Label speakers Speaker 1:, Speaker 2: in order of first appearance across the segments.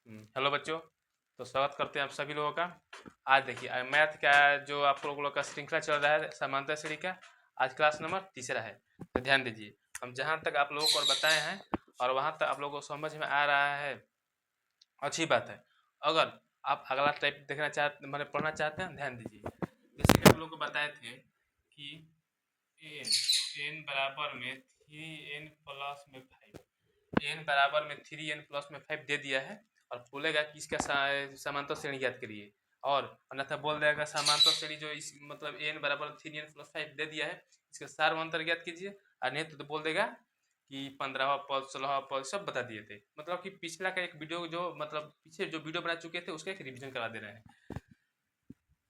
Speaker 1: Hello बच्चों। तो स्वागत करते हैं आप सभी लोगों का। आज देखिए मैथ का जो आप लोगों का श्रृंखला चल रहा है समांतर श्रेणी का, आज क्लास नंबर तीसरा है। तो ध्यान दीजिए, हम जहाँ तक आप लोगों को बताए हैं और वहाँ तक आप लोगों को समझ में आ रहा है, अच्छी बात है। अगर आप अगला टाइप देखना चाहते मैंने पढ़ना चाहते हैं, ध्यान दीजिए। जैसे कि आप लोगों को बताए थे कि एन बराबर में 3n+5, एन बराबर में 3n+5 दे दिया है और बोलेगा कि इसका समांतर श्रेणी ज्ञात करिए। और अन्यथा बोल देगा समांतर श्रेणी जो इस मतलब एन बराबर 3n+5 दे दिया है, इसका सार्वंतर ज्ञात कीजिए। और नहीं तो बोल देगा कि 15वां पद 16वां पद सब बता दिए थे। मतलब कि पिछला का एक वीडियो जो मतलब पीछे जो वीडियो बना चुके थे उसका एक रिवीजन करा दे रहे हैं।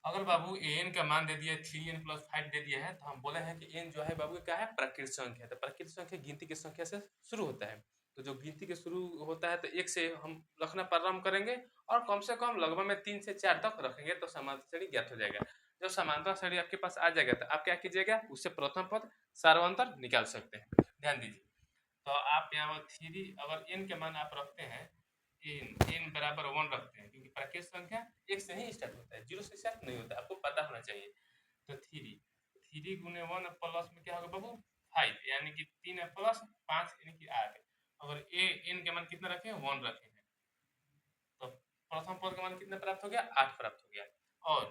Speaker 1: अगर बाबू एन का मान दे दिया 3n+5 दे दिया है, तो हम बोले हैं कि एन जो है बाबू क्या है, प्राकृत संख्या है। तो प्राकृत संख्या गिनती की संख्या से शुरू होता है। तो जो गिनती के शुरू होता है तो एक से हम रखना प्रारंभ करेंगे और कम से कम लगभग में 3 से 4 तक रखेंगे तो समांतर श्रेणी ज्ञात हो जाएगा। जब समांतर श्रेणी आपके पास आ जाएगा तो आप क्या कीजिएगा, उससे प्रथम पद सार्वंतर निकाल सकते हैं। ध्यान दीजिए, तो आप यहाँ थ्री अगर एन के मान आप रखते हैं, एन बराबर 1 रखते हैं, क्योंकि प्राकृत संख्या एक से ही स्टार्ट होता है, जीरो से स्टार्ट नहीं होता, आपको पता होना चाहिए। तो थ्री गुने 1 प्लस में क्या होगा बाबू 5, यानी कि 3 प्लस 5 यानी कि 8। अगर ए एन के मान कितना रखे हैं, 1 रखे हैं, तो प्रथम पद का मान कितना प्राप्त हो गया, 8 प्राप्त हो गया। और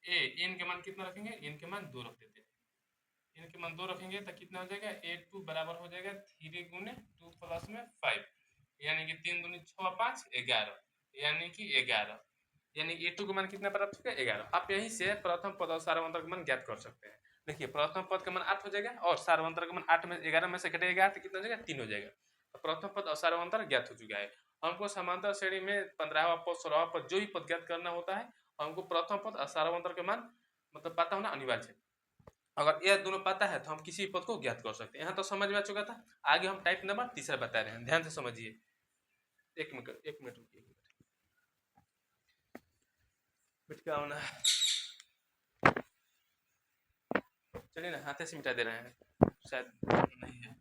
Speaker 1: ए एन के मान कितना रखेंगे, एन के मान 2 रख देते हैं। इनके मान 2 रखेंगे तो कितना हो जाएगा, a2 बराबर हो जाएगा 3 गुने 2 प्लस में 5, यानी कि 3 दूनी 6 5 11, यानी कि 11, यानी a2 का मान कितना प्राप्त होगा, 11। आप यहीं से प्रथम पद और सार्वंतर का मान ज्ञात कर सकते हैं। देखिए प्रथम पद का मान 8 हो जाएगा और सार्वंतर का मान 8 में 11 में से घटेगा तो कितना हो जाएगा, 3 हो जाएगा। तो प्रथम पद और सार्वंतर ज्ञात हो चुका है। हमको समांतर श्रेणी में 15वां पद 16वां पद जो भी पद ज्ञात करना होता है, हमको प्रथम पद और सार्वंतर के मान मतलब पता होना अनिवार्य है। अगर यह दोनों पता है तो हम किसी पद को ज्ञात कर सकते हैं। यहाँ तो समझ में आ चुका था। आगे हम टाइप नंबर तीसरा बता रहे हैं, ध्यान से समझिए। एक मिनट रुकिए, मिट का होना चलिए ना, हाथे से मिटा दे रहे हैं, शायद नहीं है।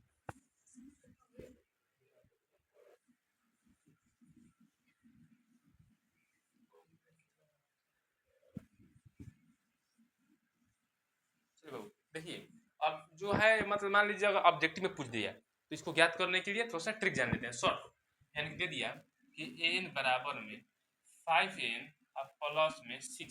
Speaker 1: चलो देखिए, अब जो है मतलब मान लीजिए अगर ऑब्जेक्टिव में पूछ दिया तो इसको ज्ञात करने के लिए थोड़ा सा ट्रिक जान लेते हैं, शॉर्ट। यानी दे दिया कि एन बराबर में 5n प्लस में 6,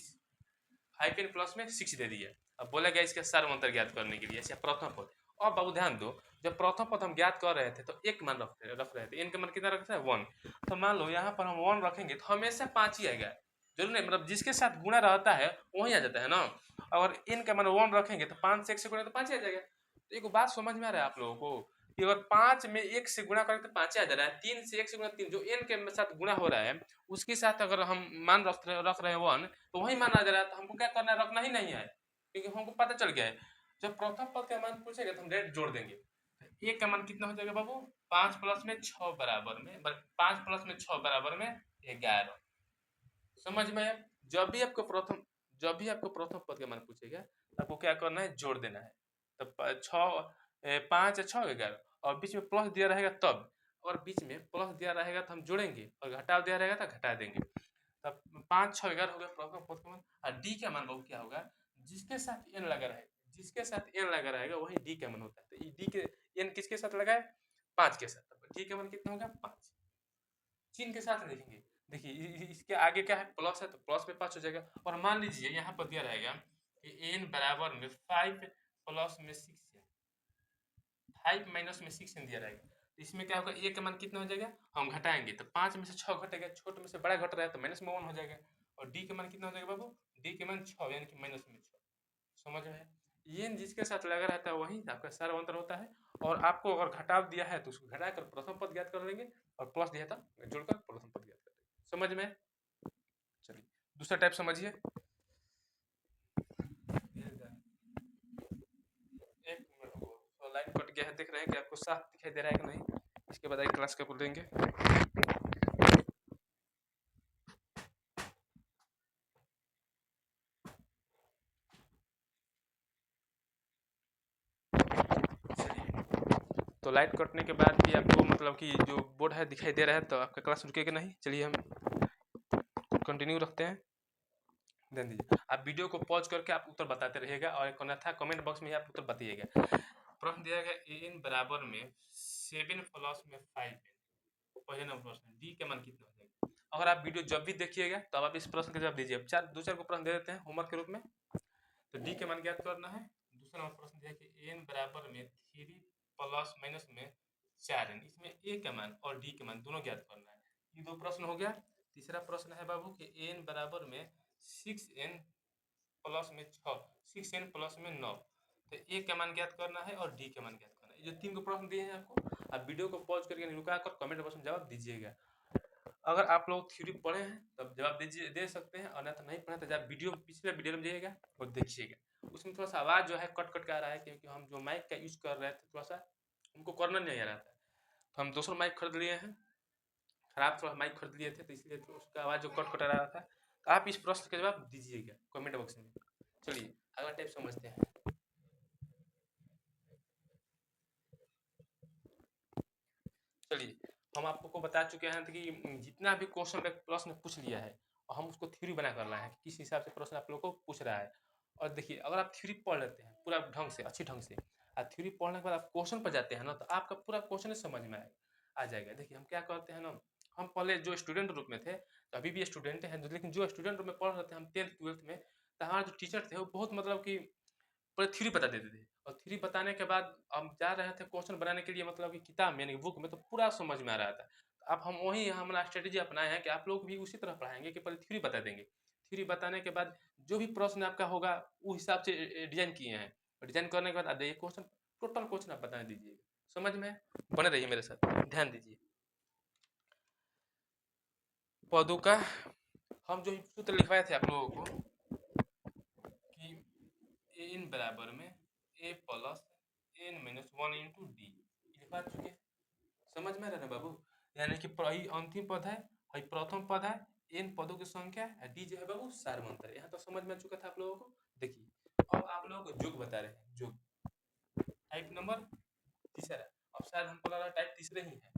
Speaker 1: 5n प्लस में 6 दे दिया। अब बोलेगा इसका सार्वंतर ज्ञात करने के लिए, अच्छा प्रथम पद। और बाबू ध्यान दो, जब प्रथम पद हम ज्ञात कर रहे थे तो एक मान रख रहे थे, एन का मान कितना रखते हैं, 1। तो मान लो यहाँ पर हम 1 रखेंगे तो हमेशा 5 ही आएगा, जरूर नहीं, मतलब जिसके साथ गुणा रहता है वही आ जाता है ना। अगर एन का मान 1 रखेंगे तो 5 से 1 से गुणा तो 5 ही आ जाएगा। तो एक बात समझ में आ रहा है आप लोगों को कि अगर 5 में 1 से गुणा करें तो 5 आ जा रहा है, 3 से 1 से गुणा 3, जो एन के साथ गुणा हो रहा है उसके साथ अगर हम मान रख रहे हैं 1, तो वही मान आ जा रहा है। तो हमको क्या करना है, रखना ही नहीं है, क्योंकि हमको पता चल गया है। जब प्रथम पद का मान पूछेगा तो हम डायरेक्ट जोड़ देंगे। एक का मान कितना हो जाएगा बाबू, 5 प्लस में 6 बराबर में 5 प्लस में 6 बराबर में 11। समझ में आया। जब भी आपको प्रथम जब भी आपको प्रथम पद का मान पूछेगा आपको क्या करना है, जोड़ देना है। तो 5 6 11 और बीच में प्लस दिया रहेगा तब, और बीच में प्लस दिया रहेगा तो हम जोड़ेंगे और घटा दिया रहेगा तो घटा देंगे। तब 5 6 11 हो गया प्रथम पद का मान। और डी का मान बाबू क्या होगा, जिसके साथ एन लगा रहेगा, जिसके साथ एन लगा रहेगा वही डी का मान होता है। तो डी के एन किसके साथ लगाए, 5 के साथ। डी का मान कितना होगा, 5। चिन्ह के साथ लिखेंगे। देखिए इसके आगे क्या है, प्लस है तो प्लस में 5 हो जाएगा। और मान लीजिए यहाँ पर दिया रहेगा कि एन बराबर में 5 प्लस में 6 है, 5 माइनस में 6 दिया रहेगा। तो इसमें क्या होगा, ए का मान कितना हो जाएगा, हम घटाएंगे तो 5 में से 6 घटेगा, छोटे में से बड़ा घट रहा है तो माइनस में 1 हो जाएगा। और डी का मान कितना हो जाएगा बाबू, डी के मान 6 यानी कि माइनस में 6। समझ में है। ये जिसके साथ लगा रहता है वही आपका सार्वंतर होता है। और आपको अगर घटाव दिया है तो उसको घटाकर प्रथम पद ज्ञात कर लेंगे, और प्लस दिया था जोड़कर प्रथम पद ज्ञात कर लेंगे। समझ में। चलिए दूसरा टाइप समझिए। एक मिनट रुको, लाइन कट गया है, देख रहे हैं कि आपको साफ दिखाई दे रहा है कि नहीं। इसके बाद एक क्लास का बोलेंगे। तो लाइट कटने के बाद भी आपको मतलब कि जो बोर्ड है दिखाई दे रहा है, तो आपका क्लास रुकेगा नहीं। चलिए हम कंटिन्यू रखते हैं, ध्यान दीजिए। आप वीडियो को पॉज करके आप उत्तर बताते रहिएगा और एक अन्यथा कमेंट बॉक्स में ही आप उत्तर बताइएगा। प्रश्न दिया गया n बराबर में 7 प्लस में 5 पहले नंबर प्रश्न, डी का मान कितना हो जाएगा। अगर आप वीडियो जब भी देखिएगा तो आप इस प्रश्न का जवाब दीजिए। अब दो चार को प्रश्न दे देते हैं होमवर्क के रूप में। तो डी के मान ज्ञात करना है। दूसरा नंबर प्रश्न दिया कि n बराबर में 3 प्लस माइनस में 4n, इसमें a का मान और d का मान दोनों ज्ञात करना है। ये दो प्रश्न हो गया। तीसरा प्रश्न है बाबू कि n बराबर में 6n प्लस में 6, 6n प्लस में 9, तो a का मान ज्ञात करना है और d का मान ज्ञात करना है। ये जो तीन को प्रश्न दिए हैं आपको, आप वीडियो को पॉज करके रुका कर कमेंट बॉक्स में जवाब दीजिएगा। अगर आप लोग थ्योरी पढ़े हैं तब जवाब दीजिए, दे सकते हैं, और नहीं तो नहीं पढ़े तो जब वीडियो पिछले वीडियो में जाइएगा और देखिएगा। उसमें थोड़ा सा आवाज़ जो है कट कट के आ रहा है, क्योंकि हम जो माइक का यूज़ कर रहे थे थोड़ा सा हमको करना नहीं आ रहा था, तो हम दूसरा माइक खरीद लिए हैं। खराब थोड़ा माइक खरीद लिए थे, तो इसलिए तो उसका आवाज़ जो कट कट आ रहा था। तो आप इस प्रश्न का जवाब दीजिएगा कमेंट बॉक्स में। चलिए अगला टाइप समझते हैं। चलिए हम आपको बता चुके हैं कि जितना भी क्वेश्चन प्रश्न पूछ लिया है और हम उसको थ्योरी बना कर लाए हैं, किस हिसाब से प्रश्न आप लोग को पूछ रहा है। और देखिए अगर आप थ्योरी पढ़ लेते हैं पूरा ढंग से, अच्छी ढंग से, और थ्योरी पढ़ने के बाद आप क्वेश्चन पर जाते हैं ना, तो आपका पूरा क्वेश्चन समझ में आ जाएगा। देखिए हम क्या करते हैं ना, हम पहले जो स्टूडेंट रूप में थे, तो अभी भी स्टूडेंट हैं, लेकिन जो स्टूडेंट रूप में पढ़ रहे थे हम 10th 12th में, तो हमारे जो टीचर थे वो बहुत मतलब कि पूरे थ्योरी बता देते थे। और थ्योरी बताने के बाद हम जा रहे थे क्वेश्चन बनाने के लिए, मतलब कि किताब में यानी बुक में, तो पूरा समझ में आ रहा था। तो अब हम वही हमारा स्ट्रेटेजी अपनाए हैं कि आप लोग भी उसी तरह पढ़ाएंगे कि पहले थ्योरी बता देंगे। थ्योरी बताने के बाद जो भी प्रश्न आपका होगा उस हिसाब से डिजाइन किए हैं, और डिजाइन करने के बाद आप देखिए क्वेश्चन, टोटल क्वेश्चन आप बता दीजिए। समझ में बने रहिए मेरे साथ, ध्यान दीजिए। पौधों का हम जो सूत्र लिखवाए थे आप लोगों को कि n बराबर में a plus n minus 1 into D, लिखवा चुके हैं। समझ में आ रहा है ना बाबू, यानी कि अंतिम पद है, प्रथम पद है, n पदों की संख्या है, डी जो है बाबू सारवंतर। यहाँ तो समझ में आ चुका था आप लोगों को। देखिए अब आप लोगों को जोग बता रहे हैं, जोग टाइप नंबर तीसरा, अब शायद हमको लग रहा है टाइप तीसरे ही है,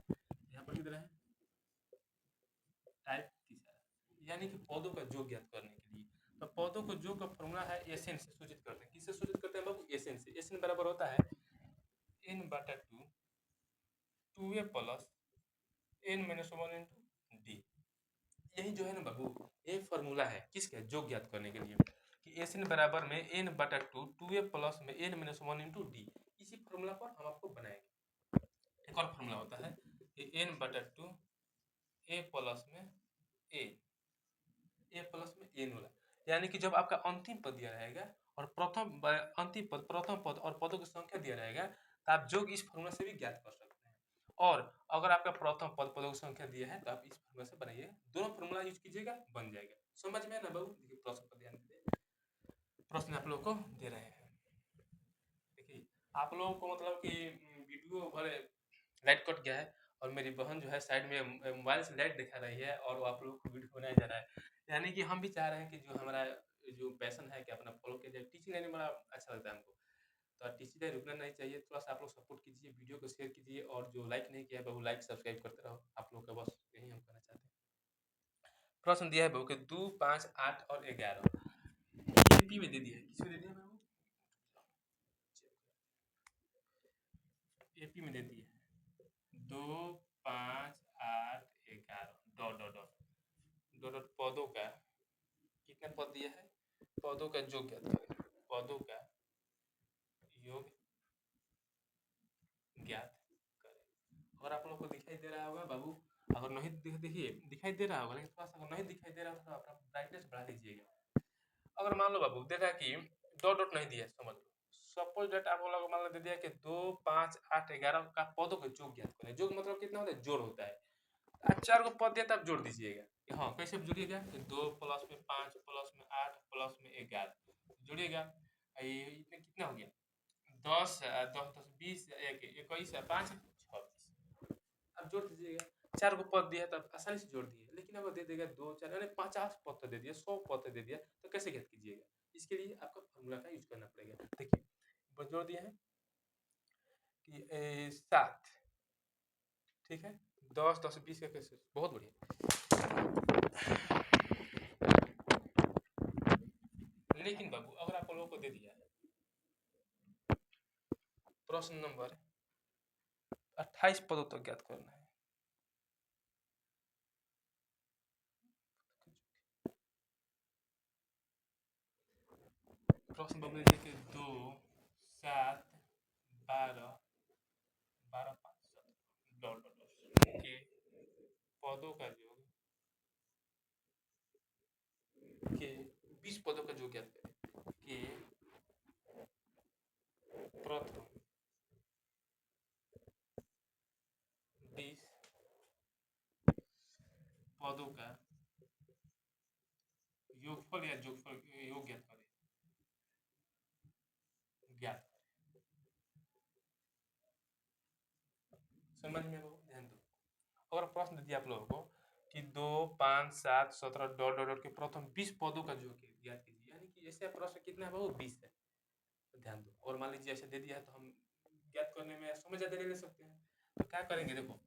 Speaker 1: यहाँ पर लिख रहे हैं टाइप तीसरा, यानी कि पौधों का जोग ज्ञात करने के लिए। तो पौधों को जोग का फॉर्मूला है एसएन से सूचित करते हैं। किससे सूचित करते हैं बाबू, एसएन से। एसएन बराबर होता है n बटा 2 2a plus n minus 1 into D. यही जो है ना बाबू, ये फॉर्मूला है किसका, जोग ज्ञात करने के लिए, कि एसएन बराबर में n बटा 2 2a प्लस में n माइनस 1 इंटू डी। इसी फॉर्मूला पर हम आपको बनाएंगे। एक और फॉर्मूला होता है कि n बटा 2 a प्लस में a प्लस में n वाला, यानी कि जब आपका अंतिम पद दिया रहेगा और अंतिम पद, प्रथम पद और पदों की संख्या दिया रहेगा, तो आप जोग इस फॉर्मूला से भी ज्ञात कर सकते हैं। और अगर आपका प्रथम पद पदों की संख्या दिया है तो आप इस फॉर्मूला से बनाइए, दोनों फॉर्मूला यूज कीजिएगा, बन जाएगा। समझ में ना बाबू। देखिए प्रश्न पर ध्यान दीजिए, प्रश्न आप लोग को दे रहे हैं। देखिए आप लोगों को मतलब कि वीडियो भले लाइट कट गया है, और मेरी बहन जो है साइड में मोबाइल से लाइट दिखा रही है, और वो आप लोग को वीडियो बनाया जा रहा है। यानी कि हम भी चाह रहे हैं कि जो हमारा जो पैशन है कि अपना फॉलो किया जाए। टीचिंग लाइन में बड़ा अच्छा लगता है हमको, तो टीचिंग लाइन रुकना नहीं चाहिए। थोड़ा सा आप लोग सपोर्ट कीजिए, वीडियो को शेयर कीजिए, और जो लाइक नहीं किया है वो लाइक सब्सक्राइब करते रहो। आप लोग का बस यही हम कहना चाहते हैं। प्रश्न दिया है बहू के 2 5 8 और 11 एपी में दे दिया है। किसमें दे दिया है बहू, एपी में दे दिया है 2 5 8 11 dot dot dot dot dot. पौधों का कितने पद दिया है, पौधों का योग ज्ञात करें, पौधों का योग ज्ञात करें। अगर आप लोगों को दिखाई दे रहा होगा बाबू, अगर नहीं देखिए दिखाई दे रहा होगा, लेकिन थोड़ा सा अगर नहीं दिखाई दे रहा हो तो अपना ब्राइटनेस बढ़ा लीजिएगा। अगर मान लो बाबू देखा कि डॉट डॉट नहीं दिया, समझ लो सपोज डेट आप लोग मान लो दे दिया कि 2 5 8 11 का पौधों का योग ज्ञात करें। योग मतलब कितना होता है, जोड़ होता है। आप 4 को पद दिया तब जोड़ दीजिएगा। हाँ कैसे जोड़िएगा, 2 प्लस में 5 प्लस में 8 प्लस में 11 जोड़िएगा। ये इसमें कितना हो गया, 10 10 10 20 21 5 26। अब जोड़ दीजिएगा। 4 को पद दिया तब आसानी से जोड़ दिए, लेकिन अगर दे देगा 2 4 यानी 50 पद तो दे दिया, 100 पद तो दे दिया, तो कैसे ज्ञात कीजिएगा। इसके लिए आपको फॉर्मूला का यूज करना पड़ेगा। देखिए जोड़ दिया है कि 7, ठीक है, 10 10 20 का कैसे, बहुत बढ़िया। लेकिन बाबू अगर आप लोगों को दे दिया है प्रश्न नंबर 28 पदों तक ज्ञात करना है, प्रश्न बाबू देखिए कि 2 7 12 12 5 7 डॉट डॉट डॉट के पदों का योग के 20 पदों का योग ज्ञात करें कि प्रथम 20 पदों का योगफल या जोगफल योग ज्ञात करें, ज्ञात समझ में वो ध्यान दो। और प्रश्न दे दिया आप लोगों को कि 2 5 7 17 डॉट डॉट डॉट के प्रथम 20 पदों का योग ज्ञात कीजिए, यानी कि ऐसे प्रश्न कितना है वो 20 है, तो ध्यान दो। और मान लीजिए ऐसे दे दिया है तो हम ज्ञात करने में समय ज्यादा ले सकते हैं, तो क्या करेंगे देखो,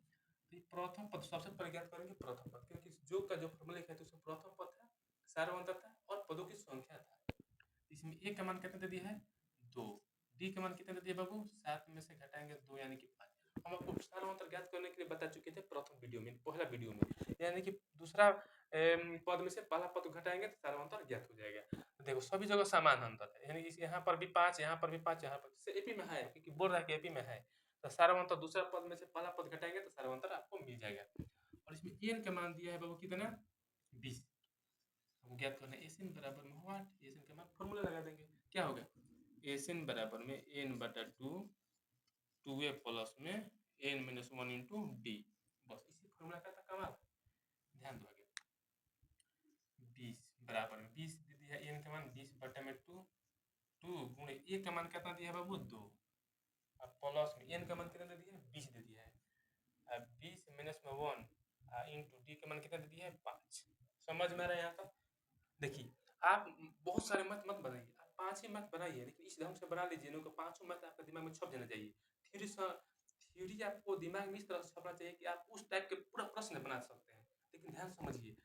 Speaker 1: प्रथम पद सबसे पहले ज्ञात करेंगे प्रथम पद, क्योंकि योग का जो फॉर्मूला लिखा है तो उसमें प्रथम पद था, सारवंतर था और पदों की संख्या था। इसमें ए का मान कितना दे दिया है 2, डी का मान कितना दे दिया बाबू 7 में से घटाएंगे 2 यानी कि 5। हम आपको सारवंतर ज्ञात करने के लिए बता चुके थे प्रथम वीडियो में, पहला वीडियो में, यानी कि दूसरा पद में से पहला पद घटाएंगे तो सारवंतर ज्ञात हो जाएगा। तो देखो सभी जगह समान अंतर है, यानी कि यहाँ पर भी 5, यहाँ पर भी 5, यहाँ पर जैसे एपी में है, क्योंकि बोल रहा है कि एपी में है, तो सारवंतर दूसरा पद में से पहला पद घटाएंगे तो सारवंतर आपको मिल जाएगा। और इसमें एन का मान दिया है बाबू कितना 20, हम ज्ञात करना है एन बराबर में हुआ, एन का मान फॉर्मूला लगा देंगे, क्या होगा एन बराबर में एन बटा 2 2a प्लस में एन माइनस 1 इंटू डी, बस इसी फॉर्मूला का था कमाल। ध्यान दो आगे 20 बराबर में 20 दे दिया है, एन का मान 20 बटे में 2 2 गुणे ए का मान कितना दिया है बाबू 2, अब प्लस में एन का मान कितना दे दिया है 20 दे दिया है, अब 20 माइनस में 1 इंटू डी का मान कितना दे दिया है 5। समझ में आ रहा है यहाँ तक? देखिए आप बहुत सारे मत मत बनाइए, आप 5 ही मत बनाइए, लेकिन इस ढंग से बना लीजिए ना कि पांचों मत आपके दिमाग में छप जाना चाहिए। थ्योरी आपको दिमाग में इस तरह से छपना चाहिए कि आप उस टाइप के पूरा प्रश्न बना सकते हैं। लेकिन ध्यान समझिए,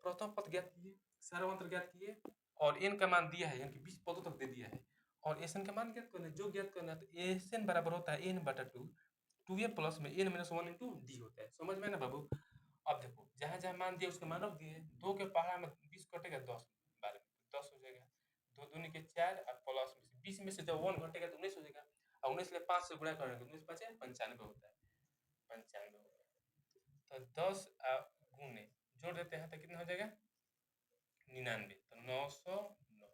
Speaker 1: प्रथम पद ज्ञात किए, सारवंतर ज्ञात किए, और एन का मान दिया है यानी कि 20 पदों तक दे दिया है, और एस एन का मान ज्ञात करना है, जो ज्ञात करना है, तो एस एन बराबर होता है एन बटा 2 2a प्लस में एन माइनस 1 इंटू डी होता है। समझ में ना बाबू? अब देखो जहाँ जहाँ मान दिए उसके मान रख दिए, 2 के पहाड़ा में 20 कटेगा 10 बार 10 हो जाएगा, 2 दूनी के 4 और प्लस में से 20 में से जब 1 घटेगा तो 19 हो जाएगा, और 19 ले 5 से गुणा करेंगे 19 5 95 होता है, 95 होता है। तो 10 गुने जोड़ देते हैं तो कितना हो जाएगा 99, तो 990,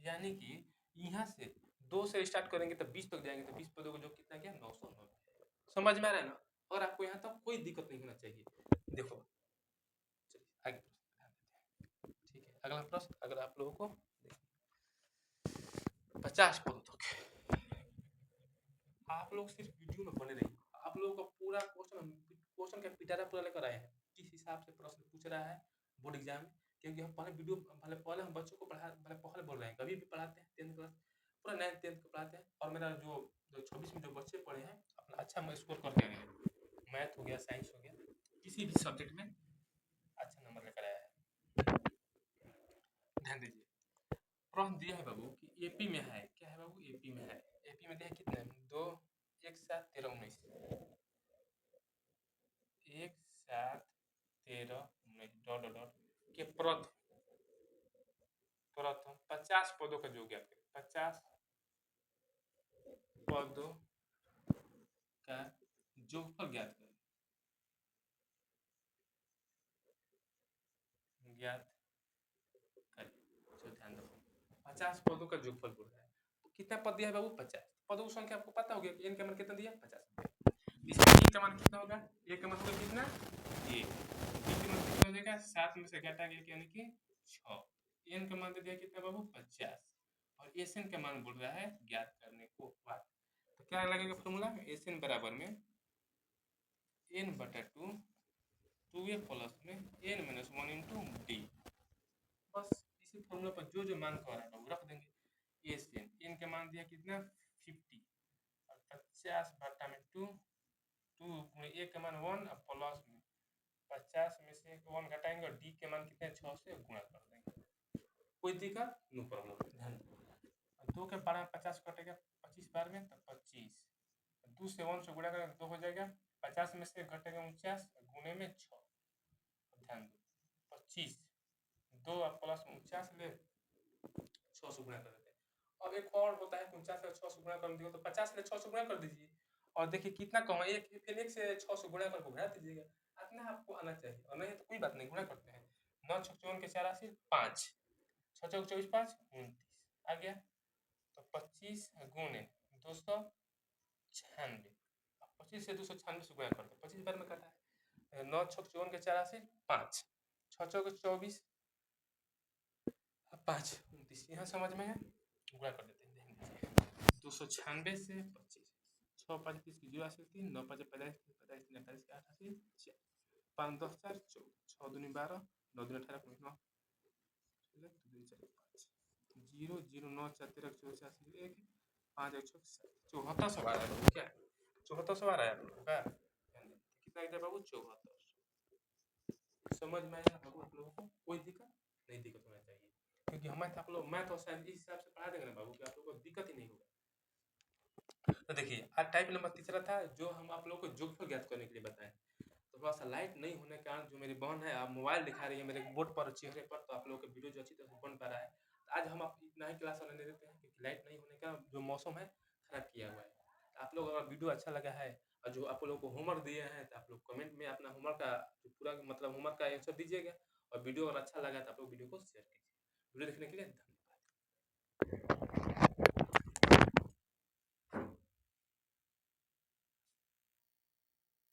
Speaker 1: यानी कि यहाँ से 2 से स्टार्ट करेंगे तो 20 तक जाएंगे, तो 20 पदों को जो कितना गया 990। समझ में आ रहा है ना? और आपको यहाँ तक कोई दिक्कत नहीं होना चाहिए। देखो चलिए आगे ठीक है, अगला प्रश्न अगर आप लोगों को 50 पदों तक, आप लोग सिर्फ वीडियो में बने रहिए, आप लोगों का पूरा क्वेश्चन का पिटारा पूरा लेकर आए हैं, किस हिसाब से प्रश्न पूछ रहा है बोर्ड एग्जाम में, क्योंकि हम पहले वीडियो पहले हम बच्चों को पहले बोल रहे हैं, कभी भी पढ़ाते हैं 10th क्लास पूरा 9th 10th को पढ़ाते हैं, और मेरा जो 26 में जो बच्चे पढ़े हैं अपना अच्छा स्कोर करते हैं, मैथ हो गया साइंस हो गया किसी भी सब्जेक्ट में अच्छा नंबर लेकर आया है। ध्यान दीजिए प्रश्न दिया है बाबू कि एपी में है, क्या है बाबू एपी में है, एपी में दिया है कितना 2 1 7 13 19 1 7 13 19 डॉट डॉट डॉट के प्रथम 50 पदों का योग ज्ञात करें, 50 पदों का योगफल ज्ञात करें, ज्ञात करें। तो ध्यान दो 50 पदों का योगफल बोल रहा है, तो कितना पद दिया है बाबू 50, पदों की संख्या आपको पता होगी, एन का मान कितना दिया 50, इसमें ई का मान कितना होगा, ए का मान होगा कितना 1, बी का मान कितना हो जाएगा 7 में से घटाएंगे यानी कि 6, एन का मान दे दिया कितना बाबू 50, और एस एन का मान बोल रहा है ज्ञात करने को बाद, तो क्या लगेगा फॉर्मूला एस एन बराबर में एन बटा 2 2a प्लस में एन माइनस 1 इंटू डी, बस इसी फॉर्मूला पर जो जो मान कह रहा है वो रख देंगे। एस एन, एन का मान दिया कितना 50, और 50 बटा में 2, 2 में ए के मान 1 और प्लस में 50 में से 1 घटाएंगे और डी के मान कितने 6 से गुणा कर देंगे। कोई दिक्कत नो प्रॉब्लम। ध्यान 2 के पारा में 50 कटेगा 25 बार में तो 25, 2 से 1 से गुणा करेंगे 2 हो जाएगा, 50 में से घटेगा 49 गुणे में 6। ध्यान दो 25 2 और प्लस 49 ले 6 से गुणा कर देते हैं। अब एक और होता है 49 से 6 से गुणा कर दिया तो 50 से 6 से गुणा कर दीजिए और देखिए कितना कम है, एक फिर 1 से 6 से गुणा करके घटा दीजिएगा, इतना आपको आना चाहिए और नहीं तो कोई बात नहीं, गुणा करते हैं। 9 छक 54 के 84 5 6 चौक 24 5 29 आ गया, तो 25 गुणे 296, 25 से 296 से गुणा करते हैं, 25 बार में कटा है। 9 छक 54 के 84 5 6 चौक 24 5 29, यहाँ समझ में है, गुणा कर देते हैं। 296 से 25, 6 5 30 की 0 3 9 5 45 45 3 48 88 4 5 10 4 14 6 दूनी 12 9 दूनी 18 9 2 4 5 0 0 9 4 13 84 1 5 1 6 7400 आ रहा है क्या, 7400 आ रहा है आप लोगों का, कितना इधर बाबू 7400। समझ में आया बाबू आप लोगों को, कोई दिक्कत नहीं, दिक्कत होना चाहिए क्योंकि हमें आप लोग मैथ और साइंस इस हिसाब से पढ़ा देंगे ना बाबू कि आप लोगों को दिक्कत ही नहीं होगा। तो देखिए आज टाइप नंबर तीसरा था जो हम आप लोगों को जोगफल ज्ञात करने के लिए बताएं। तो थोड़ा सा लाइट नहीं होने के कारण जो मेरी बहन है आप मोबाइल दिखा रही है मेरे बोर्ड पर चेहरे पर, तो आप लोगों को वीडियो जो अच्छी तरह से बन पा रहा है। तो आज हम आप इतना ही क्लास लेने देते हैं क्योंकि लाइट नहीं होने का जो मौसम है खराब किया हुआ है। तो आप लोग अगर वीडियो अच्छा लगा है और जो आप लोगों को होमवर्क दिए हैं तो आप लोग कमेंट में अपना होमवर्क का जो पूरा मतलब होमवर्क का आंसर दीजिएगा और वीडियो अगर अच्छा लगा तो आप लोग वीडियो को शेयर कीजिए। वीडियो देखने के लिए धन्यवाद।